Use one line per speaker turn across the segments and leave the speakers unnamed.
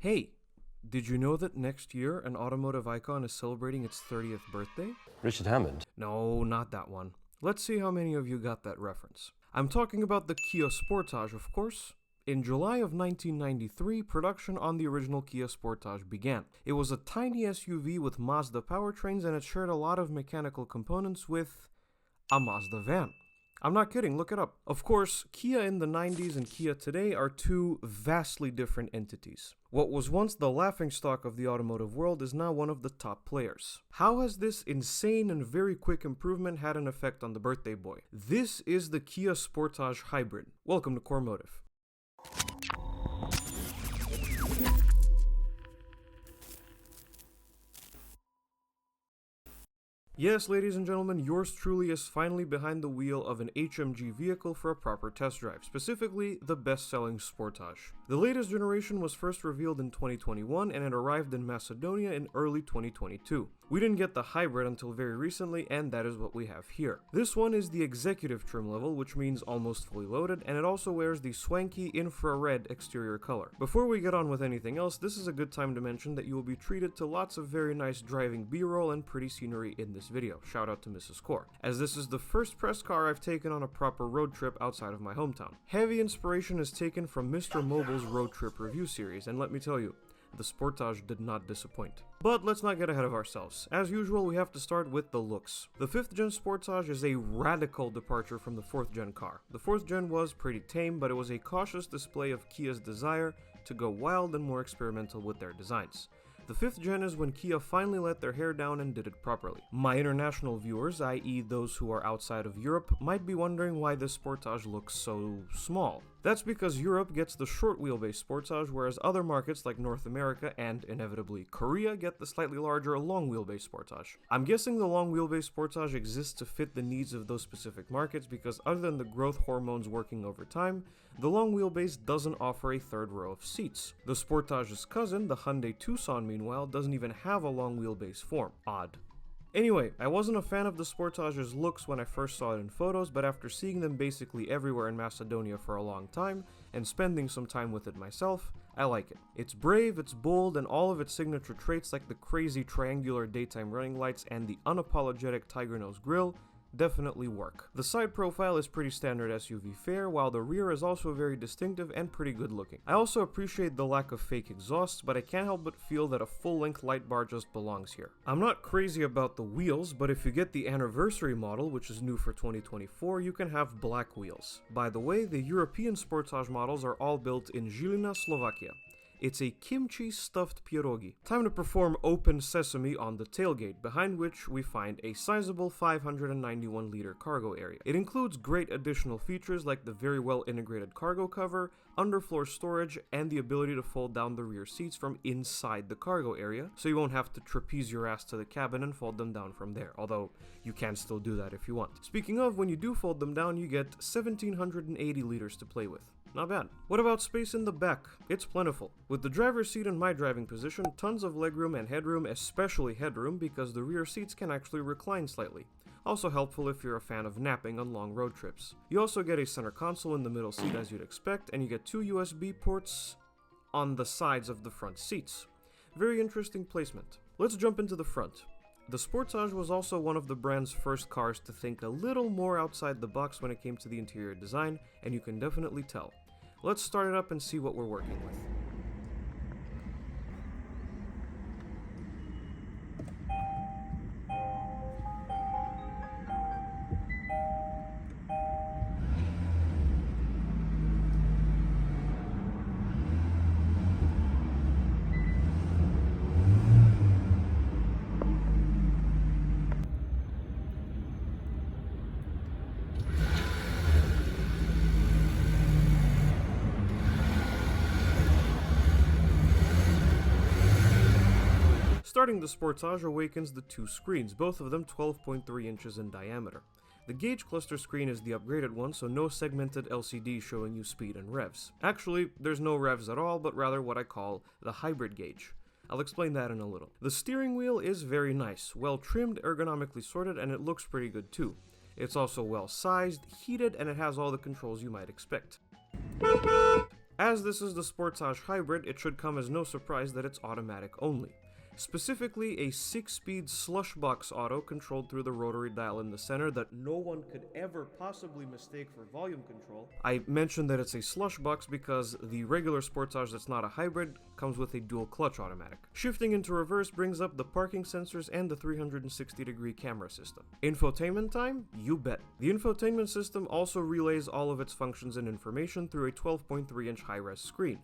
Hey, did you know that next year an automotive icon is celebrating its 30th birthday?
Richard Hammond.
No, not that one. Let's see how many of you got that reference. I'm talking about the Kia Sportage, of course. In July of 1993, production on the original Kia Sportage began. It was a tiny SUV with Mazda powertrains, and it shared a lot of mechanical components with a Mazda van. I'm not kidding, look it up. Of course, Kia in the 90s and Kia today are two vastly different entities. What was once the laughingstock of the automotive world is now one of the top players. How has this insane and very quick improvement had an effect on the birthday boy? This is the Kia Sportage Hybrid. Welcome to Korrmotive. Yes, ladies and gentlemen, yours truly is finally behind the wheel of an HMG vehicle for a proper test drive, specifically the best-selling Sportage. The latest generation was first revealed in 2021 and it arrived in Macedonia in early 2022. We didn't get the hybrid until very recently, and that is what we have here. This one is the executive trim level, which means almost fully loaded, and it also wears the swanky infrared exterior color. Before we get on with anything else, this is a good time to mention that you will be treated to lots of very nice driving b-roll and pretty scenery in this video. Shout out to Mrs. Core, as this is the first press car I've taken on a proper road trip outside of my hometown. Heavy inspiration is taken from Mr. Mobile's road trip review series, and let me tell you, the Sportage did not disappoint. But let's not get ahead of ourselves. As usual, we have to start with the looks. The 5th gen Sportage is a radical departure from the 4th gen car. The 4th gen was pretty tame, but it was a cautious display of Kia's desire to go wild and more experimental with their designs. The 5th gen is when Kia finally let their hair down and did it properly. My international viewers, i.e. those who are outside of Europe, might be wondering why this Sportage looks so small. That's because Europe gets the short wheelbase Sportage, whereas other markets like North America and, inevitably, Korea get the slightly larger long wheelbase Sportage. I'm guessing the long wheelbase Sportage exists to fit the needs of those specific markets because other than the growth hormones working over time, the long wheelbase doesn't offer a third row of seats. The Sportage's cousin, the Hyundai Tucson, meanwhile, doesn't even have a long wheelbase form. Odd. Anyway, I wasn't a fan of the Sportage's looks when I first saw it in photos, but after seeing them basically everywhere in Macedonia for a long time, and spending some time with it myself, I like it. It's brave, it's bold, and all of its signature traits like the crazy triangular daytime running lights and the unapologetic tiger nose grille definitely work. The side profile is pretty standard SUV fare, while the rear is also very distinctive and pretty good looking. I also appreciate the lack of fake exhausts, but I can't help but feel that a full-length light bar just belongs here. I'm not crazy about the wheels, but if you get the anniversary model, which is new for 2024, you can have black wheels. By the way, the European Sportage models are all built in Žilina, Slovakia. It's a kimchi stuffed pierogi. Time to perform open sesame on the tailgate, behind which we find a sizable 591-liter cargo area. It includes great additional features like the very well integrated cargo cover, underfloor storage, and the ability to fold down the rear seats from inside the cargo area, so you won't have to trapeze your ass to the cabin and fold them down from there, although you can still do that if you want. Speaking of, when you do fold them down, you get 1,780 liters to play with. Not bad. What about space in the back? It's plentiful. With the driver's seat in my driving position, tons of legroom and headroom, especially headroom because the rear seats can actually recline slightly. Also helpful if you're a fan of napping on long road trips. You also get a center console in the middle seat as you'd expect, and you get 2 USB ports on the sides of the front seats. Very interesting placement. Let's jump into the front. The Sportage was also one of the brand's first cars to think a little more outside the box when it came to the interior design, and you can definitely tell. Let's start it up and see what we're working with. Starting the Sportage awakens the 2 screens, both of them 12.3 inches in diameter. The gauge cluster screen is the upgraded one, so no segmented LCD showing you speed and revs. Actually, there's no revs at all, but rather what I call the hybrid gauge. I'll explain that in a little. The steering wheel is very nice, well trimmed, ergonomically sorted, and it looks pretty good too. It's also well sized, heated, and it has all the controls you might expect. As this is the Sportage Hybrid, it should come as no surprise that it's automatic only. Specifically, a 6-speed slushbox auto controlled through the rotary dial in the center that no one could ever possibly mistake for volume control. I mentioned that it's a slushbox because the regular Sportage that's not a hybrid comes with a dual clutch automatic. Shifting into reverse brings up the parking sensors and the 360-degree camera system. Infotainment time? You bet. The infotainment system also relays all of its functions and information through a 12.3-inch high-res screen.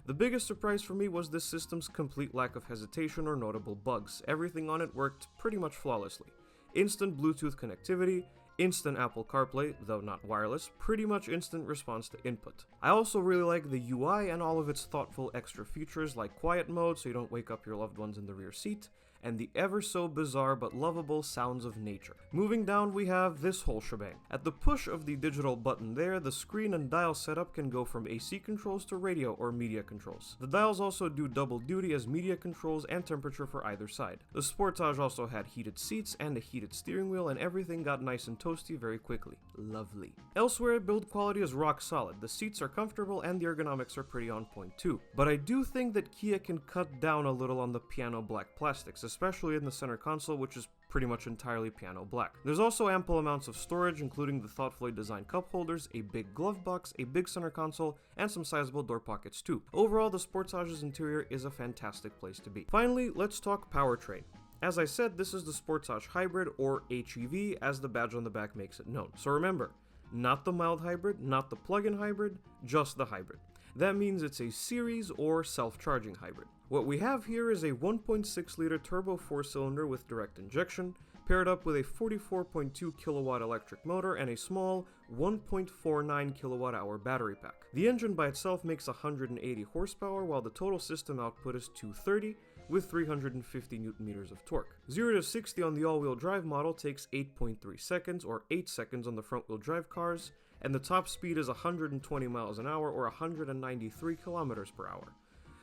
The biggest surprise for me was this system's complete lack of hesitation or notable bugs. Everything on it worked pretty much flawlessly. Instant Bluetooth connectivity, instant Apple CarPlay, though not wireless, pretty much instant response to input. I also really like the UI and all of its thoughtful extra features like quiet mode so you don't wake up your loved ones in the rear seat, and the ever so bizarre but lovable sounds of nature. Moving down, we have this whole shebang. At the push of the digital button there, the screen and dial setup can go from AC controls to radio or media controls. The dials also do double duty as media controls and temperature for either side. The Sportage also had heated seats and a heated steering wheel, and everything got nice and toasty very quickly. Lovely. Elsewhere, build quality is rock solid. The seats are comfortable and the ergonomics are pretty on point too. But I do think that Kia can cut down a little on the piano black plastics, especially in the center console, which is pretty much entirely piano black. There's also ample amounts of storage, including the thoughtfully designed cup holders, a big glove box, a big center console, and some sizable door pockets too. Overall, the Sportage's interior is a fantastic place to be. Finally, let's talk powertrain. As I said, this is the Sportage Hybrid, or HEV, as the badge on the back makes it known. So remember, not the mild hybrid, not the plug-in hybrid, just the hybrid. That means it's a series or self-charging hybrid. What we have here is a 1.6-liter turbo 4-cylinder with direct injection, paired up with a 44.2 kilowatt electric motor and a small 1.49 kilowatt-hour battery pack. The engine by itself makes 180 horsepower, while the total system output is 230, with 350 Nm of torque. 0 to 60 on the all-wheel drive model takes 8.3 seconds, or 8 seconds on the front-wheel drive cars, and the top speed is 120 miles an hour, or 193 kilometers per hour.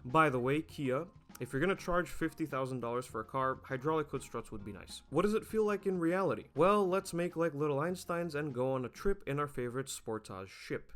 By the way, Kia, if you're gonna charge $50,000 for a car, hydraulic hood struts would be nice. What does it feel like in reality? Well, let's make like little Einsteins and go on a trip in our favorite Sportage ship.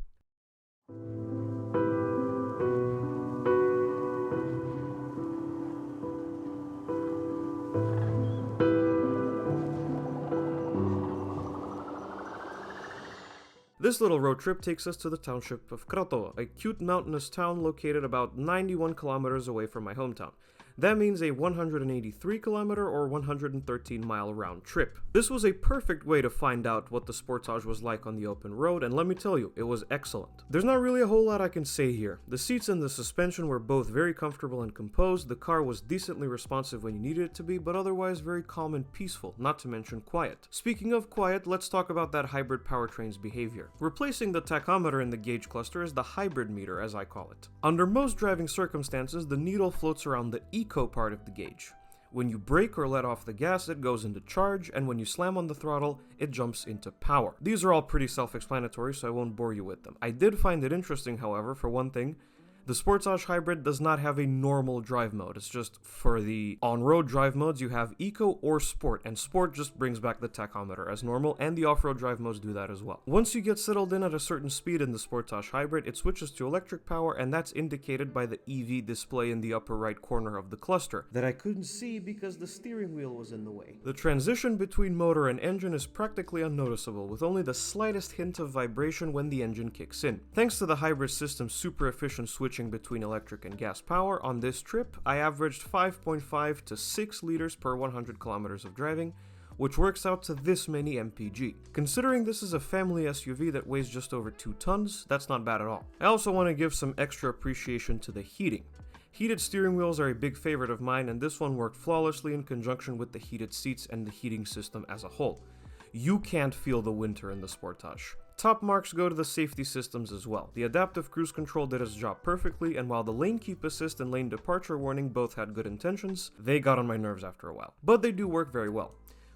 This little road trip takes us to the township of Kratovo, a cute mountainous town located about 91 kilometers away from my hometown. That means a 183 kilometer or 113 mile round trip. This was a perfect way to find out what the Sportage was like on the open road, and let me tell you, it was excellent. There's not really a whole lot I can say here. The seats and the suspension were both very comfortable and composed. The car was decently responsive when you needed it to be, but otherwise very calm and peaceful, not to mention quiet. Speaking of quiet, let's talk about that hybrid powertrain's behavior. Replacing the tachometer in the gauge cluster is the hybrid meter, as I call it. Under most driving circumstances, the needle floats around the eco part of the gauge. When you brake or let off the gas, it goes into charge, and when you slam on the throttle, it jumps into power. These are all pretty self-explanatory, so I won't bore you with them. I did find it interesting, however, for one thing, the Sportage Hybrid does not have a normal drive mode. It's just for the on-road drive modes, you have Eco or Sport, and Sport just brings back the tachometer as normal, and the off-road drive modes do that as well. Once you get settled in at a certain speed in the Sportage Hybrid, it switches to electric power, and that's indicated by the EV display in the upper right corner of the cluster, that I couldn't see because the steering wheel was in the way. The transition between motor and engine is practically unnoticeable, with only the slightest hint of vibration when the engine kicks in. Thanks to the hybrid system's super efficient switching between electric and gas power, on this trip, I averaged 5.5 to 6 liters per 100 kilometers of driving, which works out to this many mpg. Considering this is a family SUV that weighs just over 2 tons, that's not bad at all. I also want to give some extra appreciation to the heating. Heated steering wheels are a big favorite of mine, and this one worked flawlessly in conjunction with the heated seats and the heating system as a whole. You can't feel the winter in the Sportage. Top marks go to the safety systems as well. The adaptive cruise control did its job perfectly, and while the lane keep assist and lane departure warning both had good intentions, they got on my nerves after a while. But they do work very well.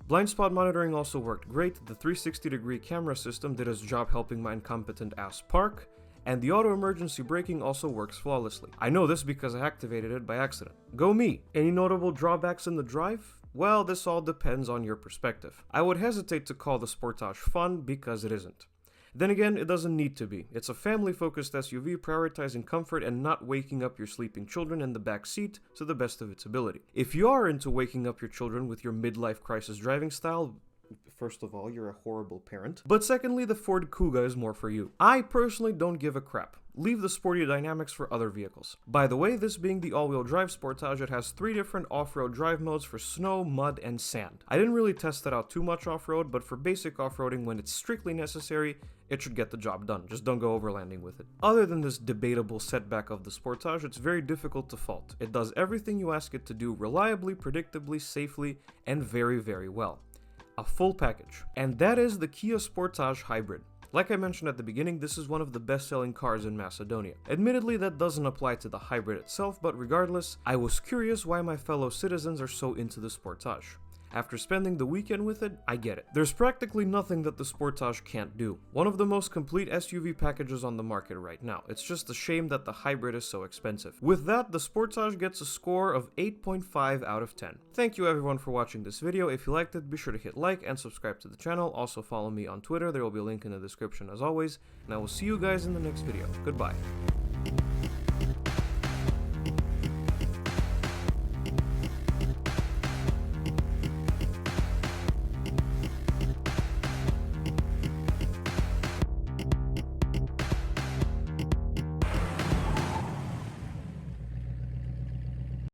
Blind spot monitoring also worked great, the 360-degree camera system did its job helping my incompetent ass park, and the auto emergency braking also works flawlessly. I know this because I activated it by accident. Go me! Any notable drawbacks in the drive? Well, this all depends on your perspective. I would hesitate to call the Sportage fun because it isn't. Then again, it doesn't need to be. It's a family-focused SUV prioritizing comfort and not waking up your sleeping children in the back seat to the best of its ability. If you are into waking up your children with your midlife crisis driving style, first of all, you're a horrible parent. But secondly, the Ford Kuga is more for you. I personally don't give a crap. Leave the sporty dynamics for other vehicles. By the way, this being the all-wheel drive Sportage, it has 3 different off-road drive modes for snow, mud, and sand. I didn't really test it out too much off-road, but for basic off-roading when it's strictly necessary, it should get the job done. Just don't go overlanding with it. Other than this debatable setback of the Sportage, it's very difficult to fault. It does everything you ask it to do reliably, predictably, safely, and very, very well. A full package. And that is the Kia Sportage Hybrid. Like I mentioned at the beginning, this is one of the best-selling cars in Macedonia. Admittedly, that doesn't apply to the hybrid itself, but regardless, I was curious why my fellow citizens are so into the Sportage. After spending the weekend with it, I get it. There's practically nothing that the Sportage can't do. One of the most complete SUV packages on the market right now. It's just a shame that the hybrid is so expensive. With that, the Sportage gets a score of 8.5 out of 10. Thank you everyone for watching this video. If you liked it, be sure to hit like and subscribe to the channel. Also follow me on Twitter. There will be a link in the description as always. And I will see you guys in the next video. Goodbye.